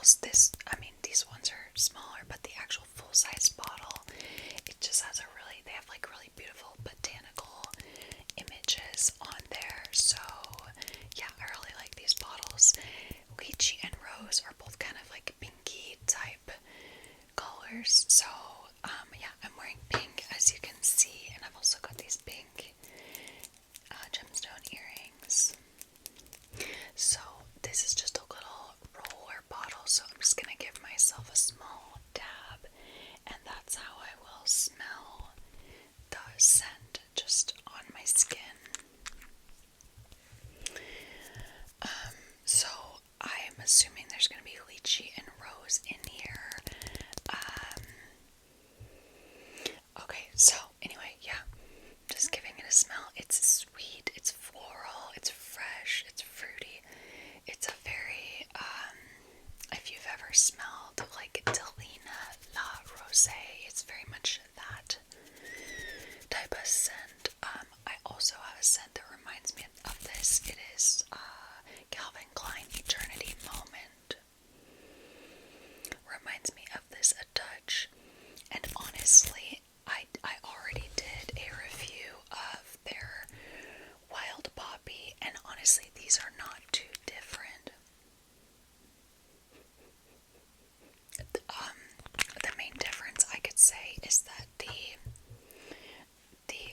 bottles, these ones are smaller, but the actual full-size bottle, it just has they have like really beautiful botanical images on there. So yeah, I really like these bottles. Lychee and rose are both kind of like pinky type colors. So yeah, I'm wearing pink, as you can see, and I've also got these pink gemstone earrings. So this is just a little roller bottle, so I'm just gonna give myself a small dab, and that's how I will smell the scent just on my skin. So I am assuming there's gonna be lychee and rose in here. Okay, so anyway, yeah, just giving it a smell. It's sweet, it's floral, it's fresh, it's fruity. It's a very, if you've ever smelled like Delina La Rose, it's very much that type of scent. I also have a scent that reminds me of this. It is Calvin Klein Eternity Moment. Reminds me of this a touch. And honestly, I already did a review of their Wild Poppy, and honestly, these are not too different. The main difference I could say is that the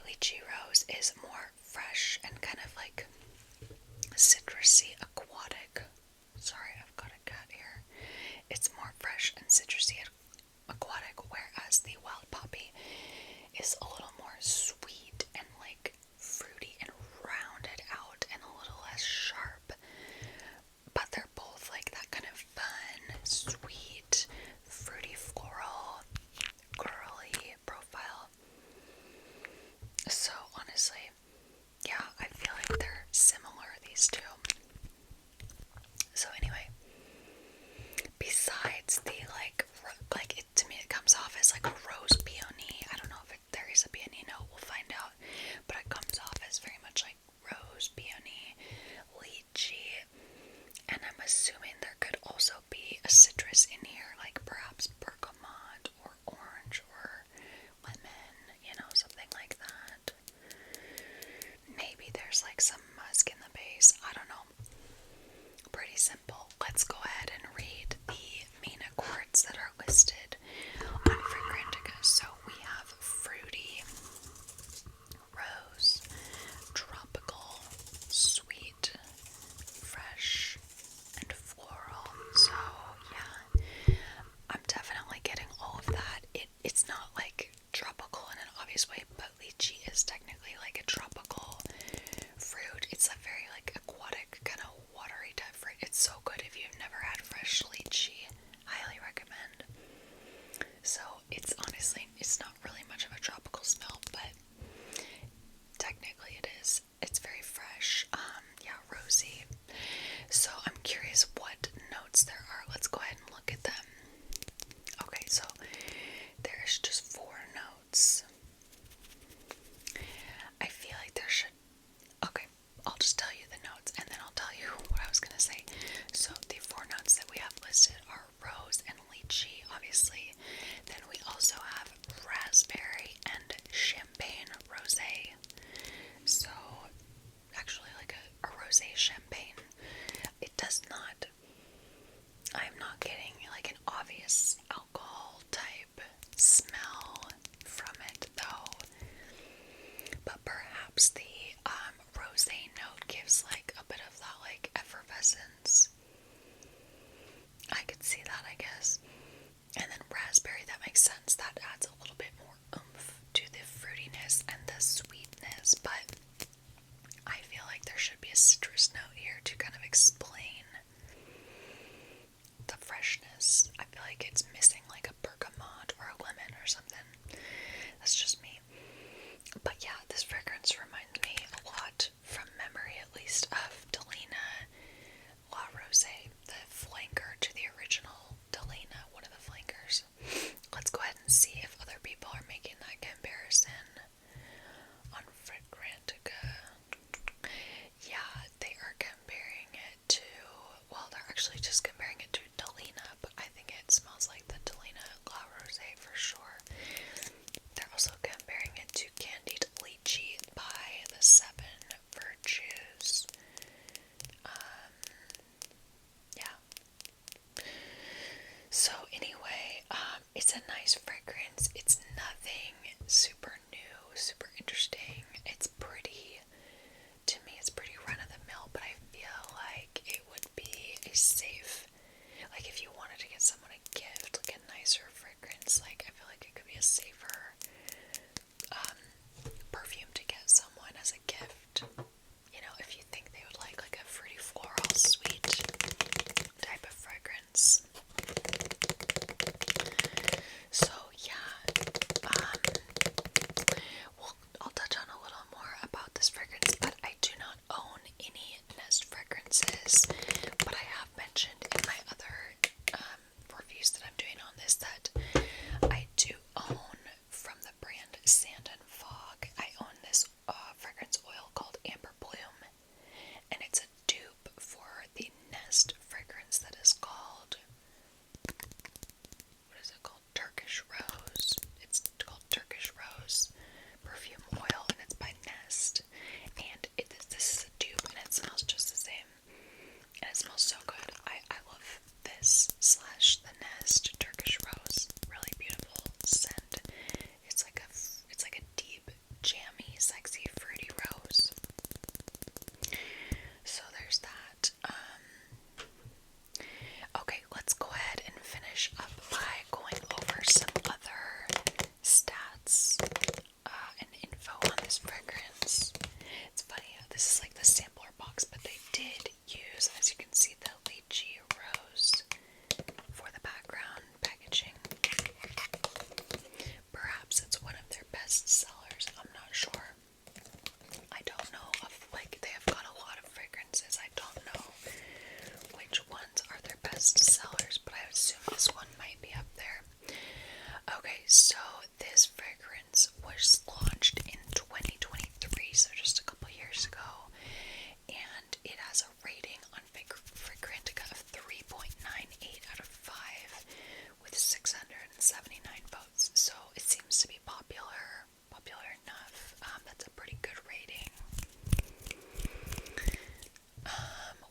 lychee rose is more fresh and kind of like citrusy, aquatic. Sorry, I've got a cat here. It's more fresh and citrusy, aquatic, whereas the wild poppy is a little more sweet and like fruity and rounded out and a little less sharp. But they're both like that kind of fun, sweet, fruity, floral, girly profile. So honestly, yeah, I feel like they're similar, these two. So anyway, besides the like it, to me it comes off as like a rose peony. I don't know if there is a peony, no, we'll find out. But it comes off as very much like rose, peony, lychee, and I'm assuming there could also be a citrus in here, like perhaps bergamot or orange or lemon, something like that. Maybe there's like some musk in the base, I don't know. Pretty simple. Let's go ahead and read the main accords that are listed on Fragrantica. So we have fruity, rose, tropical, sweet, fresh, and floral. So yeah, I'm definitely getting all of that. It's not like tropical in an obvious way, but lychee is technically like a tropical fruit. It's a very like aquatic kind of watery type fruit. It's so good if you've never had fresh lychee. Highly recommend. So it's honestly, it's not really much of a tropical smell, but technically it is. It's very fresh. Yeah, rosy. So I'm curious what notes there are. Let's go ahead and look at them. Okay, so there's just 4 notes. I feel like there should. Okay, I'll just tell you the notes and then I'll tell you what I was gonna say. So the 4 notes that we have listed are rose and lychee, obviously. Then we also have raspberry and champagne rosé. So actually like a rosé champagne. It does not, I'm not getting like an obvious alcohol type smell from it though. But perhaps the rosé note gives like a bit of that like effervescence. I could see that, I guess. And then raspberry, that makes sense. That adds a little bit more oomph to the fruitiness and the sweetness, but I feel like there should be a citrus note here to kind of explain the freshness. I feel like it's missing like a bergamot or a lemon or something. That's just me. But yeah, this fragrance reminds me a lot, from memory at least, of Delina La Rose, the flanker to the original Delina, one of the flankers. Let's go ahead and see if other people are making that comparison on Fragrantica. Yeah, they are comparing it to actually just comparing it to Delina, but I think it smells like the Delina La Rose for sure. They're also comparing it to Candied Lychee by the Seven Virtues. Yeah. So anyway, it's a nice fragrance. It's nothing super new, super interesting. It's pretty, to me it's pretty run-of-the-mill, but I feel like it would be a safe, like if you wanted to get someone a gift, like a nicer fragrance, like I feel like it could be a safer perfume to get someone as a gift. You know, if you think they would like a fruity floral sweet type of fragrance. So yeah, well, I'll touch on a little more about this fragrance, but I do not own any Nest fragrances, but I have mentioned in my other reviews that I'm doing on this that I do own from the brand Sand and Fog. I own this fragrance oil called Amber Bloom, and it's a dupe for the Nest fragrance that is called, what is it called? Turkish Rose. It's called Turkish Rose perfume oil, and it's by Nest. And this is a dupe, and it smells just the same. And it smells so good. I love this slash the Nest Turkish Rose. Really beautiful scent. It's like a deep, jammy, sexy, fruity rose. So there's that. Okay, let's go ahead and finish up by going over some other stats and info on this fragrance. It's funny, this is like the sampler box, but they did use, as you can see, the Lychee Rose for the background packaging. Perhaps it's one of their best sellers, I'm not sure. I don't know like, they have got a lot of fragrances. I don't know which ones are their best sellers, but I assume this one might be up there. Okay, so this fragrance was launched in 2023, so just a couple years ago, and it has a rating on Fragrantica of 3.98 out of 5 with 679 votes, so it seems to be popular enough. That's a pretty good rating.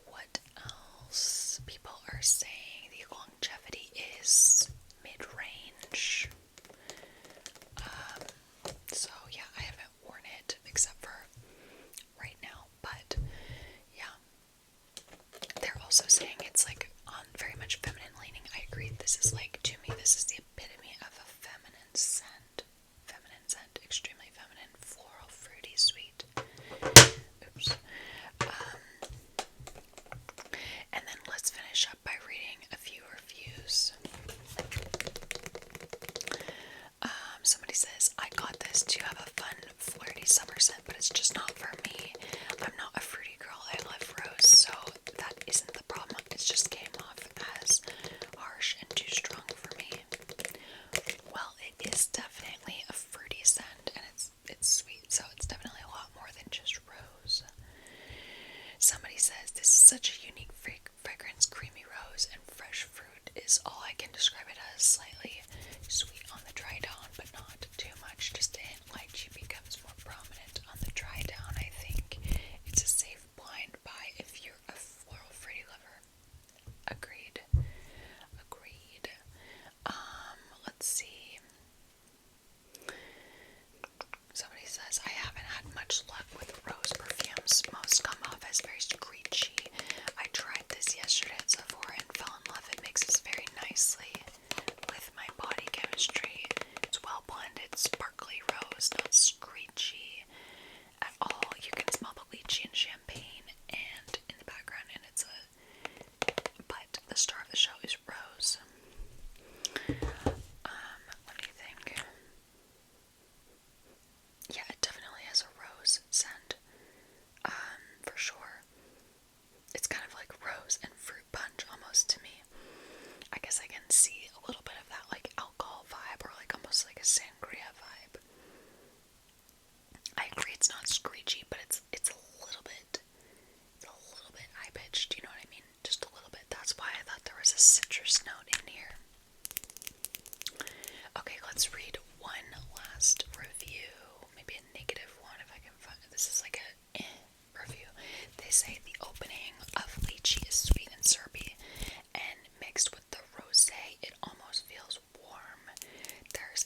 What else? People are saying the longevity is mid-range. So yeah, I haven't worn it except for right now, but yeah. They're also saying it's like on very much feminine leaning. I agree. This is like, to me, this is the epitome of a feminine scent. Feminine scent, extremely feminine, floral, fruity, sweet. Oops. And then let's finish up by reading a few reviews. Somebody says, I got this to have a fun, flirty summer scent, but it's just not for me. I'm not a fruity girl. I love rose, so that isn't the problem. It's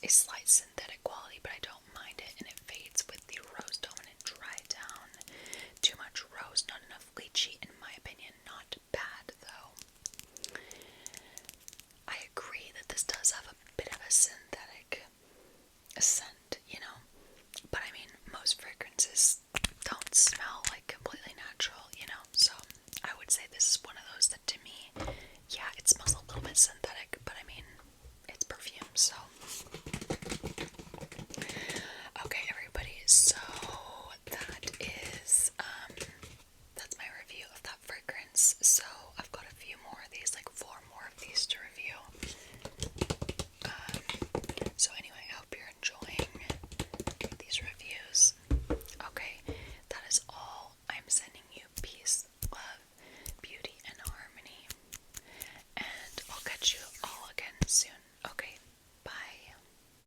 a slight